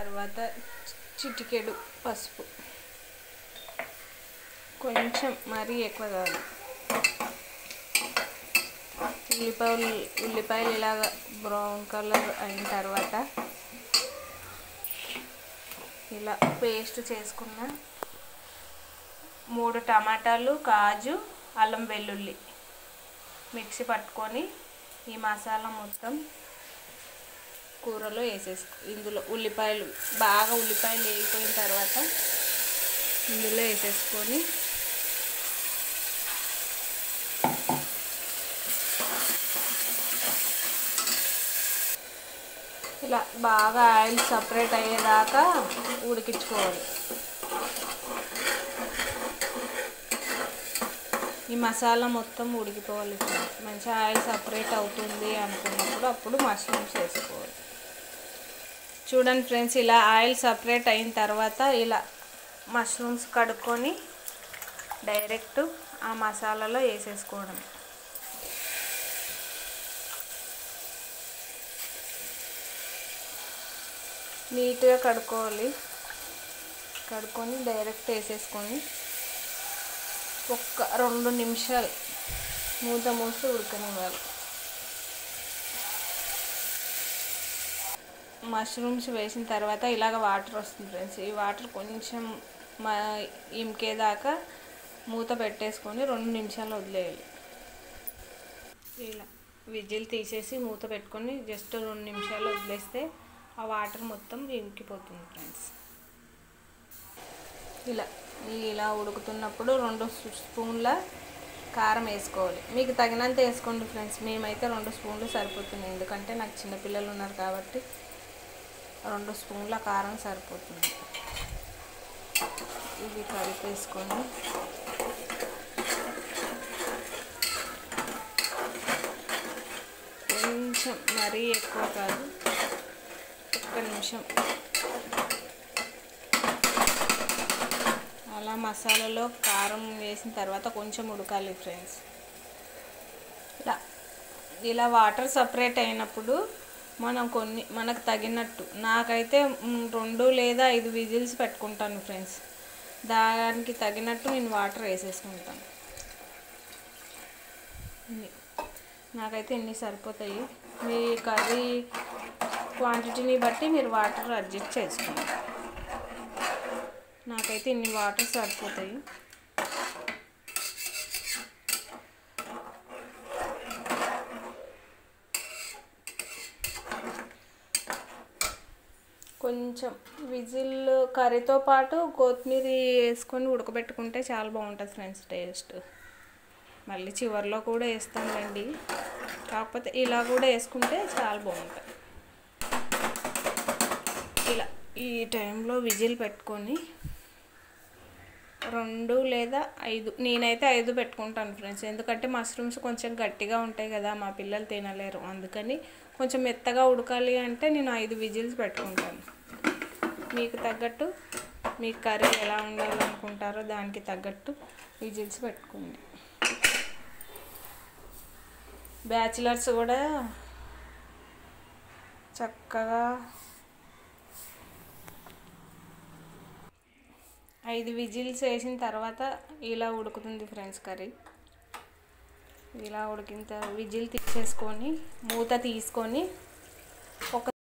తర్వాత చిటికెడు పసుపు, కొంచెం మరీ ఎక్కువ కాదు. ఉల్లిపాయలు ఇలాగ బ్రౌన్ కలర్ అయిన తర్వాత ఇలా పేస్ట్ చేసుకున్న 3 టమాటాలు, కాజు, అల్లం వెల్లుల్లి మిక్సీ పట్టుకొని ఈ మసాలా మొత్తం కూరలో ఇందులో ఉల్లిపాయలు వేగిపోయిన తర్వాత ఇందులో వేసేసుకొని ఇలా బాగా ఆయిల్ సపరేట్ అయ్యేదాకా ఉడికించుకోవాలి. ఈ మసాలా మొత్తం ఉడికిపోవాలి. మంచిగా ఆయిల్ సపరేట్ అవుతుంది అనుకున్నప్పుడు అప్పుడు మష్రూమ్స్ వేసుకోవాలి. చూడండి ఫ్రెండ్స్, ఇలా ఆయిల్ సపరేట్ అయిన తర్వాత ఇలా మష్రూమ్స్ కడుక్కొని డైరెక్ట్ ఆ మసాలాలో వేసేసుకోవడం. నీట్గా కడుక్కొని డైరెక్ట్ వేసేసుకొని ఒక్క 2 నిమిషాలు మూత మూసి ఉడకనివ్వాలి. మష్రూమ్స్ వేసిన తర్వాత ఇలాగ వాటర్ వస్తుంది ఫ్రెండ్స్. ఈ వాటర్ కొంచెం ఇంకేదాకా మూత పెట్టేసుకొని 2 నిమిషాలు వదిలేయాలి. ఇలా విజిల్ తీసేసి మూత పెట్టుకొని జస్ట్ 2 నిమిషాలు వదిలేస్తే ఆ వాటర్ మొత్తం ఇంకిపోతుంది ఫ్రెండ్స్. ఇలా ఉడుకుతున్నప్పుడు 2 స్పూన్ల కారం వేసుకోవాలి. మీకు తగినంత వేసుకోండి ఫ్రెండ్స్. మేమైతే 2 స్పూన్లు సరిపోతుంది, ఎందుకంటే నాకు చిన్నపిల్లలు ఉన్నారు కాబట్టి 2 స్పూన్ల కారం సరిపోతుంది. ఇది కలిపేసుకొని కొంచెం మరీ ఎక్కువ కాదు, 1 నిమిషం అలా మసాలాలో కారం వేసిన తర్వాత కొంచెం ఉడకాలి ఫ్రెండ్స్. ఇలా వాటర్ సపరేట్ అయినప్పుడు మనకు తగినట్టు, నాకైతే 2 లేదా 5 విజిల్స్ పెట్టుకుంటాను ఫ్రెండ్స్. దానికి తగినట్టు నేను వాటర్ వేసేసుకుంటాను. నాకైతే ఇన్ని సరిపోతాయి. మీ కర్రీ క్వాంటిటీని బట్టి మీరు వాటర్ అడ్జస్ట్ చేసుకోండి. నాకైతే ఇన్ని వాటర్ సరిపోతాయి. కొంచెం విజిల్ కర్రీతో పాటు కొత్తిమీర వేసుకొని ఉడకబెట్టుకుంటే చాలా బాగుంటుంది ఫ్రెండ్స్ టేస్ట్. మళ్ళీ చివరిలో కూడా వేస్తానులేండి, కాకపోతే ఇలా కూడా వేసుకుంటే చాలా బాగుంటుంది. ఇలా ఈ టైంలో విజిల్ పెట్టుకొని 2 లేదా 5, నేనైతే 5 పెట్టుకుంటాను ఫ్రెండ్స్. ఎందుకంటే మష్రూమ్స్ కొంచెం గట్టిగా ఉంటాయి కదా, మా పిల్లలు తినలేరు. అందుకని కొంచెం మెత్తగా ఉడకాలి అంటే నేను 5 విజిల్స్ పెట్టుకుంటాను. మీకు తగ్గట్టు, మీ కర్రీ ఎలా ఉండాలనుకుంటారో దానికి తగ్గట్టు విజిల్స్ పెట్టుకోండి. బ్యాచిలర్స్ కూడా చక్కగా 5 విజిల్స్ వేసిన తర్వాత ఇలా ఉడుకుతుంది ఫ్రెండ్స్ కర్రీ. ఇలా ఉడికిన విజిల్ తీసేసుకొని మూత తీసుకొని ఒక